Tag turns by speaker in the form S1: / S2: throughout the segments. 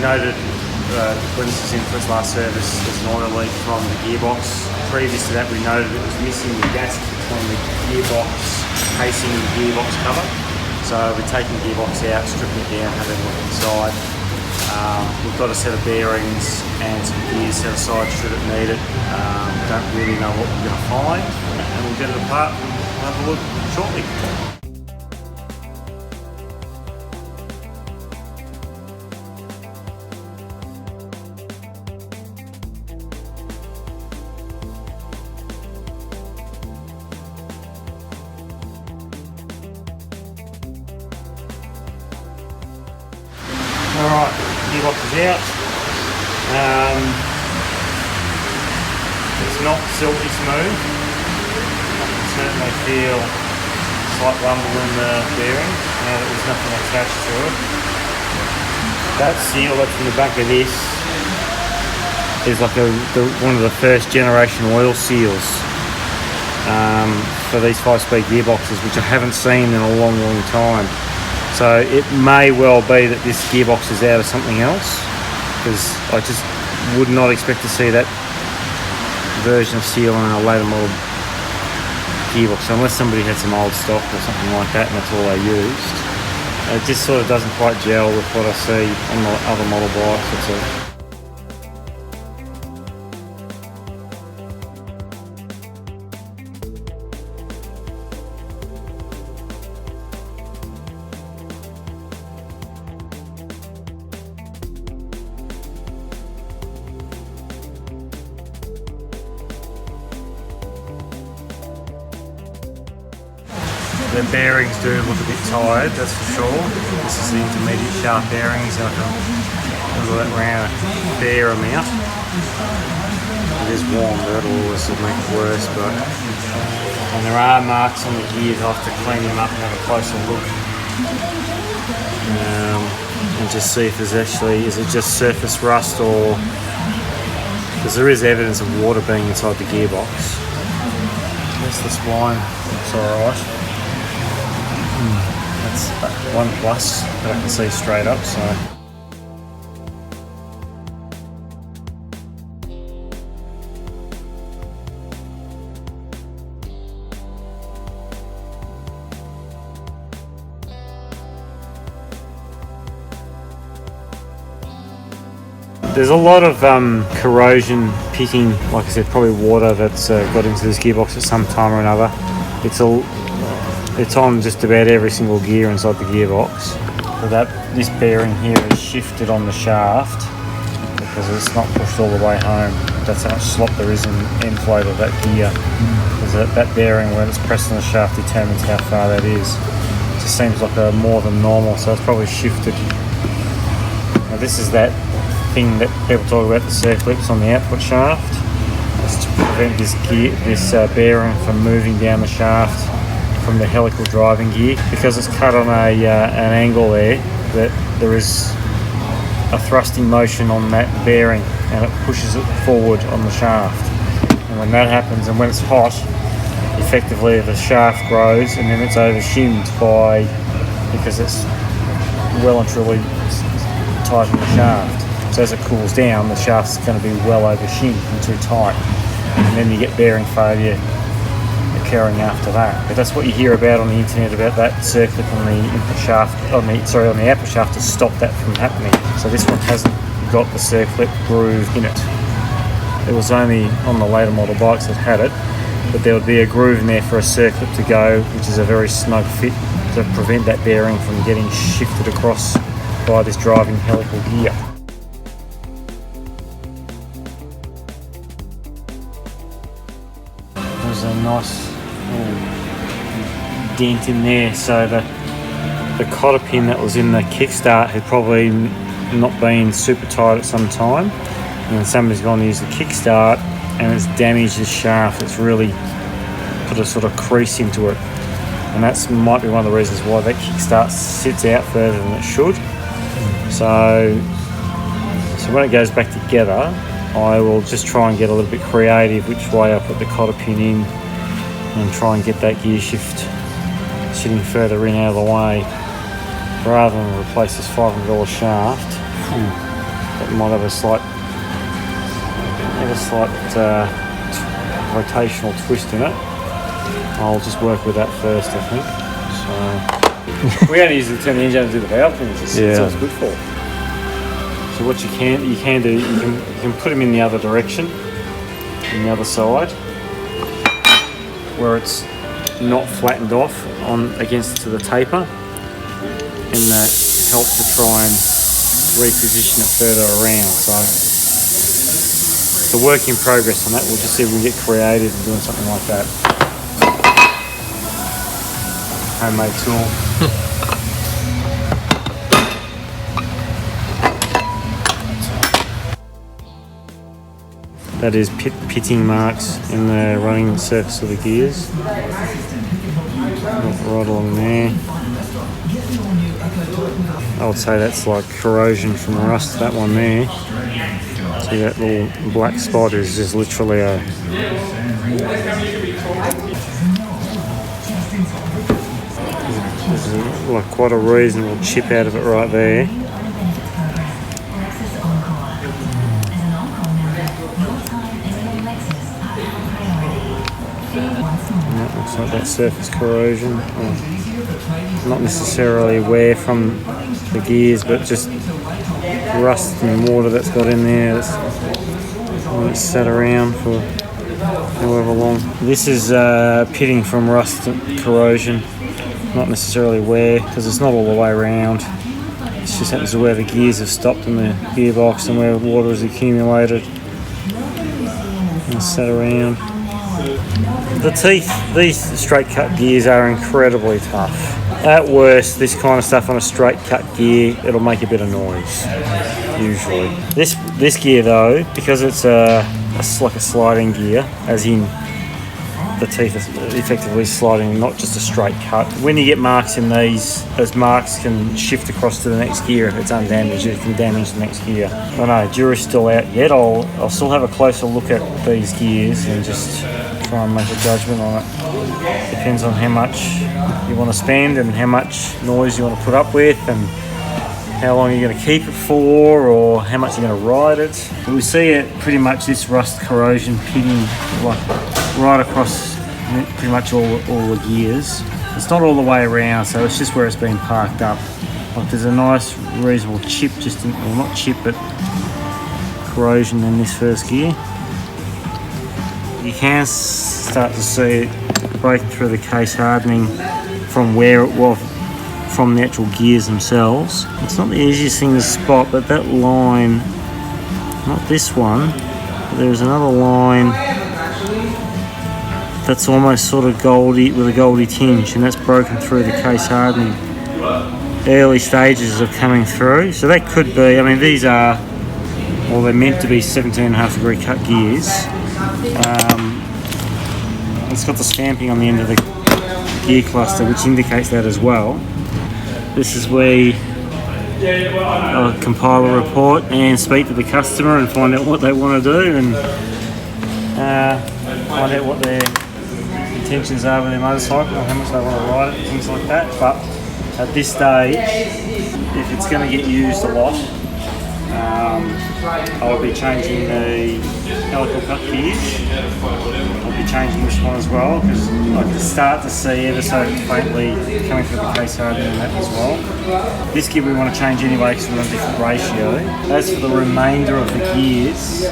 S1: noted when this was in for its last service, there's an oil leak from the gearbox. Previous to that, we noted it was missing the gasket between the gearbox casing and the gearbox cover. So we're taking the gearbox out, stripping it down, having a look inside. We've got a set of bearings and some gears set aside should it need it. Don't really know what we're going to find, and we'll get it apart and have a look shortly. Alright, gearbox is out. It's not silky smooth. I can certainly feel a slight rumble in the bearing now that there's nothing attached to it. That seal that's in the back of this is like one of the first generation oil seals for these 5-speed gearboxes, which I haven't seen in a long time. So it may well be that this gearbox is out of something else, because I just would not expect to see that version of seal on a later model gearbox, unless somebody had some old stock or something like that and that's all they used. It just sort of doesn't quite gel with what I see on the other model bikes, that's all. The bearings do look a bit tired, that's for sure. This is the intermediate shaft bearings, like a little around a fair amount. It is warm, that'll always make it worse, and there are marks on the gears. I'll have to clean them up and have a closer look. And just see if there's actually, is it just surface rust, or, because there is evidence of water being inside the gearbox. That's the spline, it's alright. That's one plus that I can see straight up, so. There's a lot of corrosion pitting, like I said, probably water that's got into this gearbox at some time or another. It's on just about every single gear inside the gearbox. So this bearing here is shifted on the shaft because it's not pushed all the way home. That's how much slop there is in end float of that gear. Because that bearing, when it's pressed on the shaft, determines how far that is. It just seems like a more than normal, so it's probably shifted. Now this is that thing that people talk about, the circlips on the output shaft. It's to prevent this bearing from moving down the shaft from the helical driving gear, because it's cut on an angle there, that there is a thrusting motion on that bearing and it pushes it forward on the shaft. And when that happens, and when it's hot, effectively the shaft grows and then it's over-shimmed because it's well and truly tight in the shaft. So as it cools down, the shaft's going to be well over-shimmed and too tight, and then you get bearing failure occurring after that. But that's what you hear about on the internet, about that circlip on the input shaft, on the output shaft, to stop that from happening. So this one hasn't got the circlip groove in it. It was only on the later model bikes that had it, but there would be a groove in there for a circlip to go, which is a very snug fit to prevent that bearing from getting shifted across by this driving helical gear. There's a nice dent in there, so the cotter pin that was in the kickstart had probably not been super tight at some time, and then somebody's gone to use the kickstart and it's damaged the shaft. It's really put a sort of crease into it, and that might be one of the reasons why that kickstart sits out further than it should. So when it goes back together, I will just try and get a little bit creative which way I put the cotter pin in, and try and get that gear shift sitting further in out of the way, rather than replace this $500 shaft. It might have a slight rotational twist in it. I'll just work with that first, I think. So we only usually turn the engine and do the valve things. That's all it's good for. So what you can do, you can put them in the other direction, in the other side, where it's not flattened off against to the taper, and that helps to try and reposition it further around. So it's a work in progress on that. We'll just see if we can get creative and doing something like that. Homemade tool. That is pitting marks in the running surface of the gears. Right along there. I would say that's like corrosion from rust, that one there. See that little black spot is just literally there's like quite a reasonable chip out of it right there. And that looks like that surface corrosion. Not necessarily wear from the gears, but just rust and water that's got in there. It's sat around for however long. This is pitting from rust and corrosion, not necessarily wear, because it's not all the way around. It's just happens to where the gears have stopped in the gearbox and where water has accumulated and sat around. The teeth, these straight cut gears are incredibly tough. At worst, this kind of stuff on a straight cut gear, it'll make a bit of noise, usually. This gear though, because it's like a sliding gear, as in the teeth are effectively sliding, not just a straight cut. When you get marks in these, those marks can shift across to the next gear if it's undamaged. It can damage the next gear. I know, jury's still out yet. I'll still have a closer look at these gears and just try and make a judgment on it. Depends on how much you want to spend and how much noise you want to put up with and how long you're going to keep it for or how much you're going to ride it. We see it pretty much, this rust corrosion pitting like right across pretty much all the gears. It's not all the way around, so it's just where it's been parked up. Like there's a nice reasonable chip, well not chip but corrosion in this first gear. You can start to see it break through the case hardening from where it was, from the actual gears themselves. It's not the easiest thing to spot, but that line, not this one, but there's another line that's almost sort of goldy, with a goldy tinge, and that's broken through the case hardening. Early stages of coming through, so that could be, I mean these are, well they're meant to be 17.5 degree cut gears. It's got the stamping on the end of the gear cluster which indicates that as well. This is where I'll compile a report and speak to the customer and find out what they want to do and find out what their intentions are with their motorcycle and how much they want to ride it and things like that. But at this stage, if it's going to get used a lot, I'll be changing the helical cut gears. I'll be changing this one as well because I can start to see ever so faintly coming through the case hardening and that as well. This gear we want to change anyway because we're on a different ratio. As for the remainder of the gears,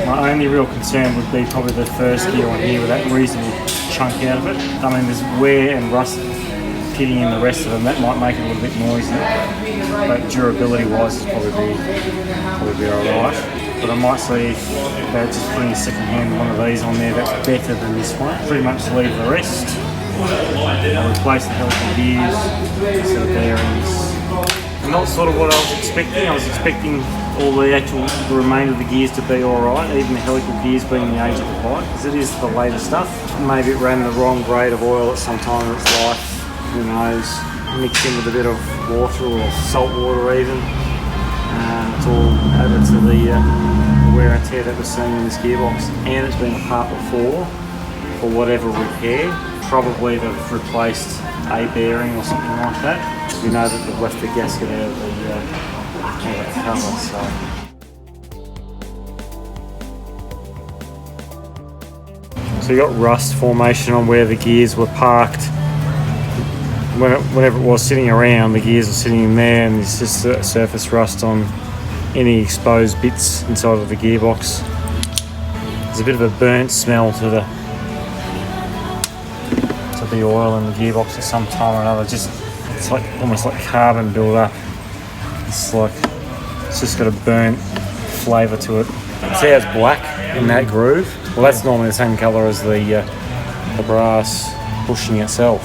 S1: my only real concern would be probably the first gear on here with that reasonable chunk out of it. I mean there's wear and rust pitting in the rest of them, that might make it a little bit noisy, but durability wise is probably be alright. But I might see about just putting a second hand one of these on there that's better than this one. Pretty much leave the rest. I'll replace the helical gears, set of bearings. Not sort of what I was expecting. I was expecting all the remainder of the gears to be alright, even the helical gears being the age of the bike, because it is the later stuff. Maybe it ran the wrong grade of oil at some time in its life. Who knows, mixed in with a bit of water or salt water even. It's all added to the wear and tear that we're seeing in this gearbox, and it's been apart before for whatever repair. Probably they've replaced a bearing or something like that. We know that they've left the gasket out of So you got rust formation on where the gears were parked. Whenever it was sitting around, the gears were sitting in there, and there's just surface rust on any exposed bits inside of the gearbox. There's a bit of a burnt smell to the oil in the gearbox at some time or another. It's like almost like carbon build up. It's just got a burnt flavour to it. See how it's black in that groove? Well, that's normally the same colour as the brass bushing itself.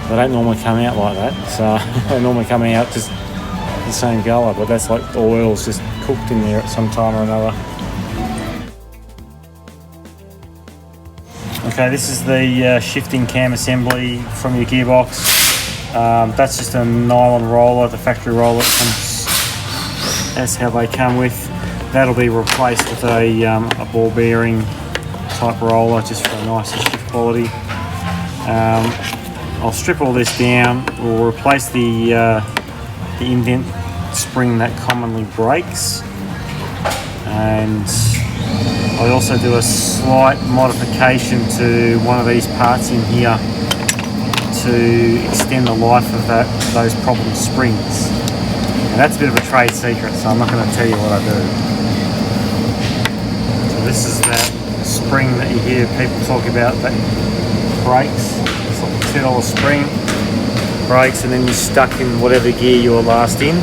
S1: They don't normally come out like that, so they normally come out just the same colour, but that's like the oil's just cooked in there at some time or another. Okay, this is the shifting cam assembly from your gearbox. That's just a nylon roller, the factory roller that comes. That's how they come with. That'll be replaced with a ball bearing type roller just for a nicer shift quality. I'll strip all this down. We'll replace the indent spring that commonly breaks, and I also do a slight modification to one of these parts in here to extend the life of those problem springs. And that's a bit of a trade secret, so I'm not going to tell you what I do. So this is that spring that you hear people talk about that breaks. It's like a $2 spring, breaks, and then you're stuck in whatever gear you're last in.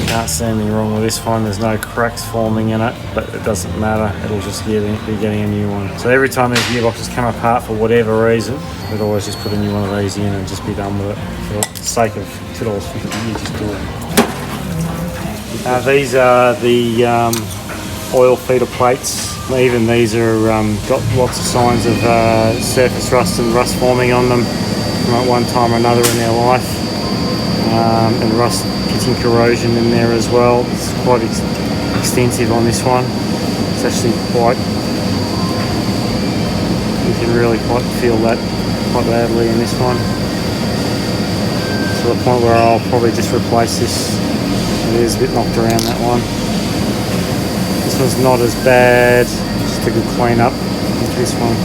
S1: Can't see anything wrong with this one. There's no cracks forming in it, but it doesn't matter. It'll just be getting a new one. So every time these gearboxes come apart for whatever reason, we'd always just put a new one of these in and just be done with it. For the sake of $2.50, you just do it. These are the oil feeder plates. Even these are got lots of signs of surface rust and rust forming on them from at one time or another in their life, and rust pitting corrosion in there as well. It's quite extensive on this one. It's actually you can really quite feel that quite badly in this one, to the point where I'll probably just replace this. It is a bit knocked around, that one. This one's not as bad, just a good clean up with this one.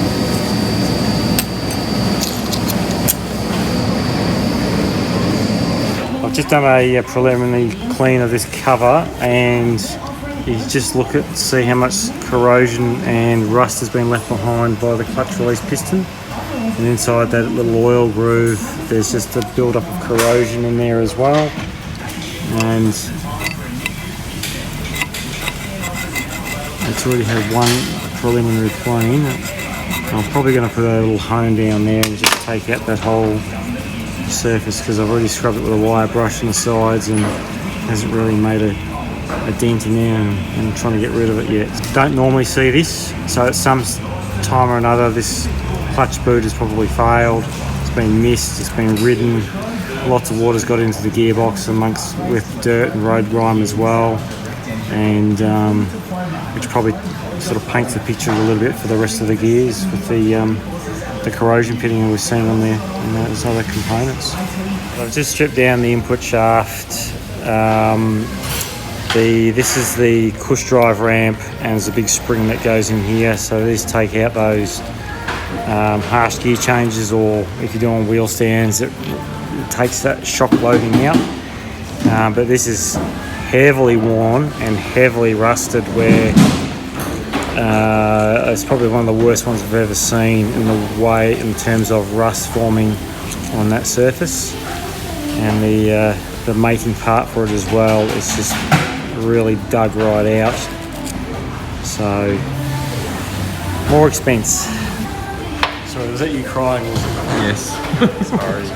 S1: I've just done a preliminary clean of this cover, and you just look at see how much corrosion and rust has been left behind by the clutch release piston. And inside that little oil groove, there's just a build up of corrosion in there as well. And it's already had one preliminary clean. I'm probably going to put a little hone down there and just take out that whole surface, because I've already scrubbed it with a wire brush on the sides and hasn't really made a dent in there, and I'm trying to get rid of it yet. Don't normally see this, so at some time or another this clutch boot has probably failed. It's been missed, it's been ridden. Lots of water's got into the gearbox with dirt and road grime as well, and which probably sort of paints the picture a little bit for the rest of the gears with the corrosion pitting we've seen on there and those other components. I've just stripped down the input shaft. This is the cush drive ramp, and there's a big spring that goes in here, so these take out those harsh gear changes, or if you're doing wheel stands, it takes that shock loading out. But this is heavily worn and heavily rusted, where it's probably one of the worst ones I've ever seen in terms of rust forming on that surface. And the mating part for it as well, it's just really dug right out. So more expense. Sorry, was that you crying?
S2: Yes.
S1: Sorry.